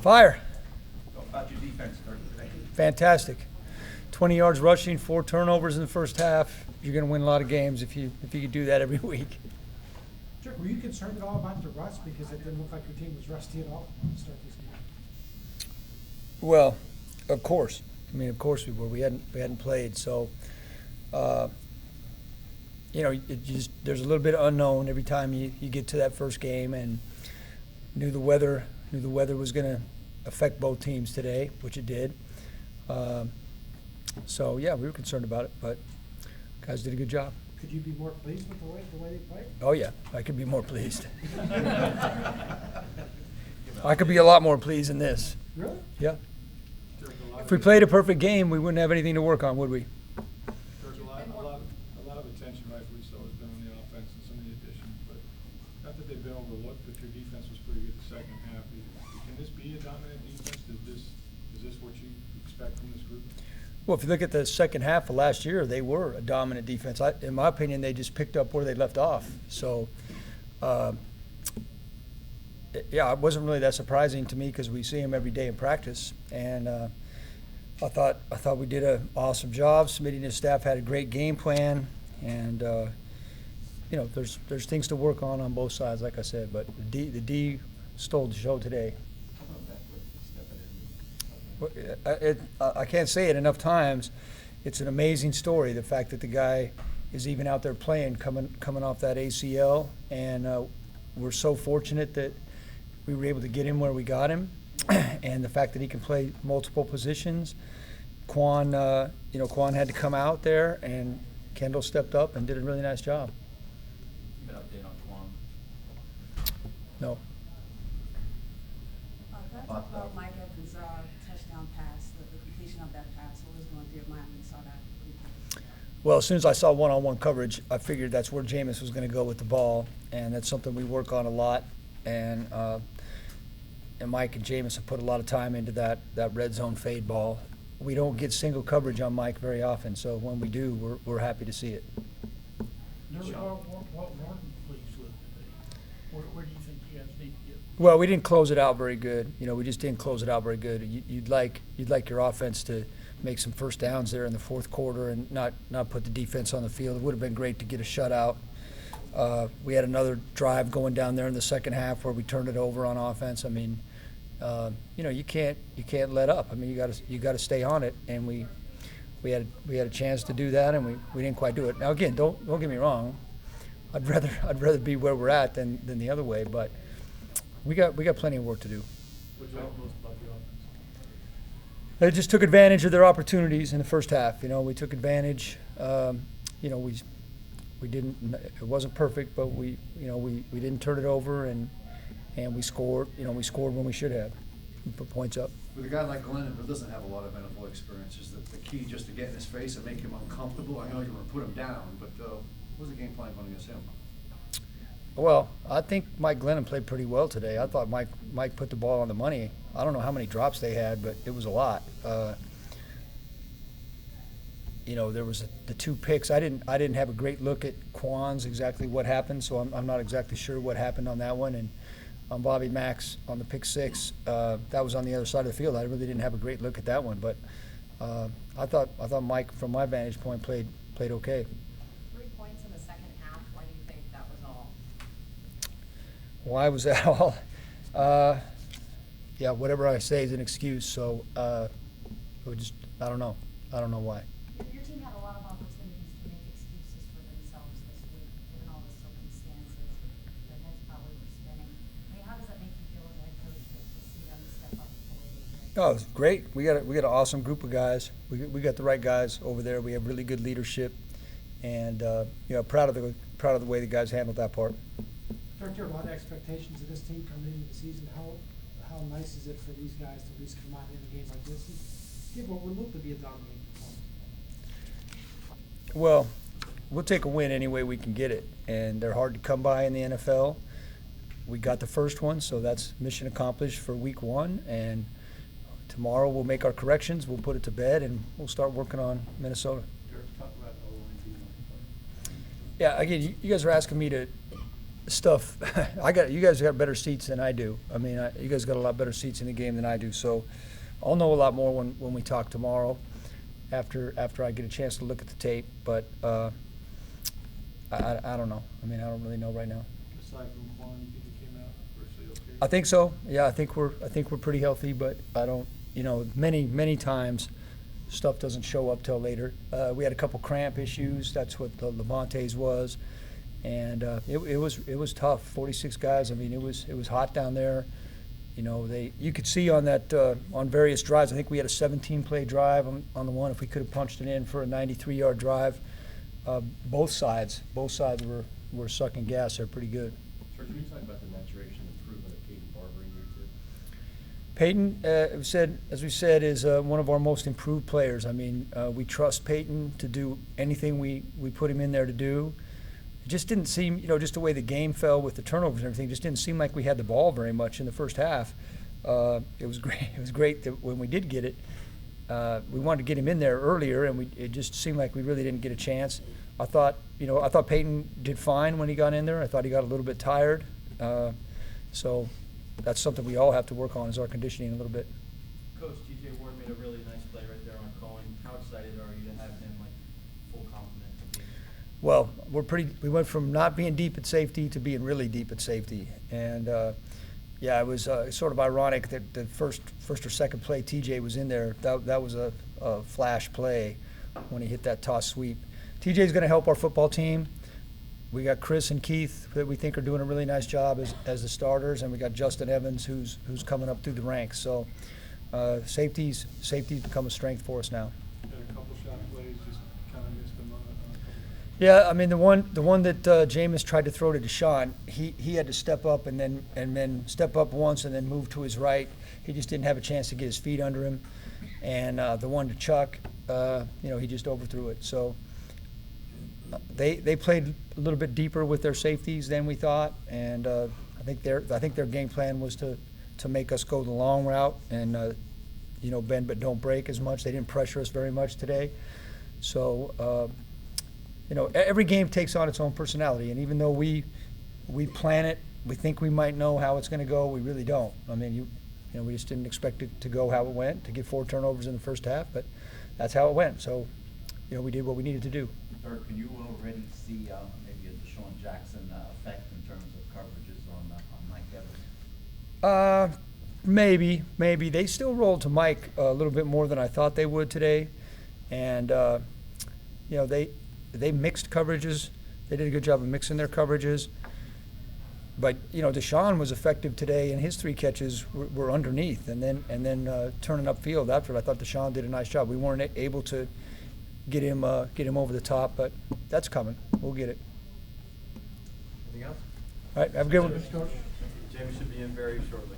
Fire. Talk about your defense, Kirk, today. Fantastic. 20 yards rushing, 4 turnovers in the first half. You're going to win a lot of games if you could do that every week. Kirk, were you concerned at all about the rust? Because it didn't look like your team was rusty at all to start this game. Well, of course. I mean, of course we were. We hadn't played, so there's a little bit of unknown every time you get to that first game, and knew the weather was going to affect both teams today, which it did. So yeah, we were concerned about it, but guys did a good job. Could you be more pleased with the way they played? Oh yeah, I could be more pleased. I could be a lot more pleased than this. Really? Yeah. If we played a perfect game, we wouldn't have anything to work on, would we? There's a lot of attention, rightfully so, has been on the offense and some of the additions, but not that they've been overlooked, but your defense was pretty good the second half. Can this be a dominant defense? Is this what you expect from this group? Well, if you look at the second half of last year, they were a dominant defense. In my opinion, they just picked up where they left off. So, yeah, it wasn't really that surprising to me because we see them every day in practice. And I thought we did an awesome job. Smitty and his staff had a great game plan. And, there's things to work on both sides, like I said. But the D stole the show today. I can't say it enough times. It's an amazing story, the fact that the guy is even out there playing, coming off that ACL, and we're so fortunate that we were able to get him where we got him, and the fact that he can play multiple positions. Quan had to come out there, and Kendall stepped up and did a really nice job. An update on Quan. No. Can I talk about Mike Evans' touchdown pass, the completion of that pass? What was going through your mind when you saw that? Well, as soon as I saw one-on-one coverage, I figured that's where Jameis was going to go with the ball, and that's something we work on a lot. And Mike and Jameis have put a lot of time into that red zone fade ball. We don't get single coverage on Mike very often, so when we do, we're happy to see it. What weren't pleased with today? Where do you think you guys need to get? Well, we didn't close it out very good. We just didn't close it out very good. You'd like your offense to make some first downs there in the fourth quarter and not put the defense on the field. It would have been great to get a shutout. We had another drive going down there in the second half where we turned it over on offense. I mean, you can't let up. I mean, you got to stay on it, and we had a chance to do that, and we didn't quite do it. Now again, don't get me wrong. I'd rather be where we're at than the other way, but we got plenty of work to do. What you like most about the offense? They just took advantage of their opportunities in the first half. We took advantage. We didn't. It wasn't perfect, but we didn't turn it over, and we scored. We scored when we should have. We put points up. With a guy like Glennon who doesn't have a lot of NFL experience, is the key just to get in his face and make him uncomfortable? I know you're going to put him down, but what was the game plan going against him? Well, I think Mike Glennon played pretty well today. I thought Mike put the ball on the money. I don't know how many drops they had, but it was a lot. There was the 2 picks. I didn't have a great look at Quan's exactly what happened, so I'm not exactly sure what happened on that one. And on Bobby Max on the pick 6, that was on the other side of the field. I really didn't have a great look at that one, but I thought Mike, from my vantage point, played okay. 3 points in the second half. Why do you think that was all? Why was that all? Yeah, whatever I say is an excuse. So I don't know. I don't know why. Your team had a lot of opportunities to make excuses for themselves this week, given all the circumstances. Their heads probably were spinning. I mean, how does that make you feel as a head coach to see them step up the way they did? Oh, it's great. We got an awesome group of guys. We got the right guys over there. We have really good leadership, and proud of the way the guys handled that part. Kirk, there are a lot of expectations of this team coming into the season. How nice is it for these guys to at least come out in a game like this and give what would look to be a dominating performance? Well, we'll take a win any way we can get it, and they're hard to come by in the NFL. We got the first one, so that's mission accomplished for week 1, and tomorrow we'll make our corrections, we'll put it to bed, and we'll start working on Minnesota. Talk about O-line. Yeah, again, you guys are asking me to stuff. You guys got better seats than I do. I mean, you guys got a lot better seats in the game than I do. So I'll know a lot more when we talk tomorrow, after I get a chance to look at the tape. But I don't know. I mean, I don't really know right now. Aside from Quan, you think it came out virtually okay? I think so. Yeah, I think we're pretty healthy, but I don't. You know, many times stuff doesn't show up till later. We had a couple cramp issues. That's what the Levante's was, and it was tough. 46 guys. I mean, it was hot down there. You know, you could see on that on various drives. I think we had a 17-play drive on the one. If we could have punched it in for a 93-yard drive, both sides were sucking gas. They're pretty good. Sir, can you talk about the maturation and improvement of Peyton Barber in year 2? Peyton, as we said, is one of our most improved players. I mean, we trust Peyton to do anything we put him in there to do. It just didn't seem, just the way the game fell with the turnovers and everything, just didn't seem like we had the ball very much in the first half. It was great. It was great that when we did get it, we wanted to get him in there earlier, and it just seemed like we really didn't get a chance. I thought Peyton did fine when he got in there. I thought he got a little bit tired. So that's something we all have to work on, is our conditioning a little bit. Coach, T.J. Ward made a really nice play right there on Cohen. How excited are you to have him, like, full complement of being? Well, we went from not being deep at safety to being really deep at safety. And, yeah, it was sort of ironic that the first or second play TJ was in there. That was a flash play when he hit that toss sweep. TJ's going to help our football team. We got Chris and Keith that we think are doing a really nice job as the starters, and we got Justin Evans who's coming up through the ranks. So safety's become a strength for us now. Had a couple shot plays, just kind of missed them on a couple. Yeah, I mean the one that Jameis tried to throw to Deshaun, he had to step up and then step up once and then move to his right. He just didn't have a chance to get his feet under him. And the one to Chuck, he just overthrew it. So they played a little bit deeper with their safeties than we thought, and I think their game plan was to make us go the long route and bend but don't break as much. They didn't pressure us very much today. So every game takes on its own personality, and even though we plan it, we think we might know how it's going to go. We really don't. I mean, we just didn't expect it to go how it went, to get 4 turnovers in the first half, but that's how it went. So, we did what we needed to do. Dirk, can you already see maybe a Deshaun Jackson effect in terms of coverages on Mike Evans? Maybe. They still rolled to Mike a little bit more than I thought they would today, and they mixed coverages. They did a good job of mixing their coverages. But Deshaun was effective today, and his 3 catches were underneath, and then turning upfield after it. I thought Deshaun did a nice job. We weren't able to get him over the top, but that's coming. We'll get it. Anything else? All right, have a good one. Jamie should be in very shortly.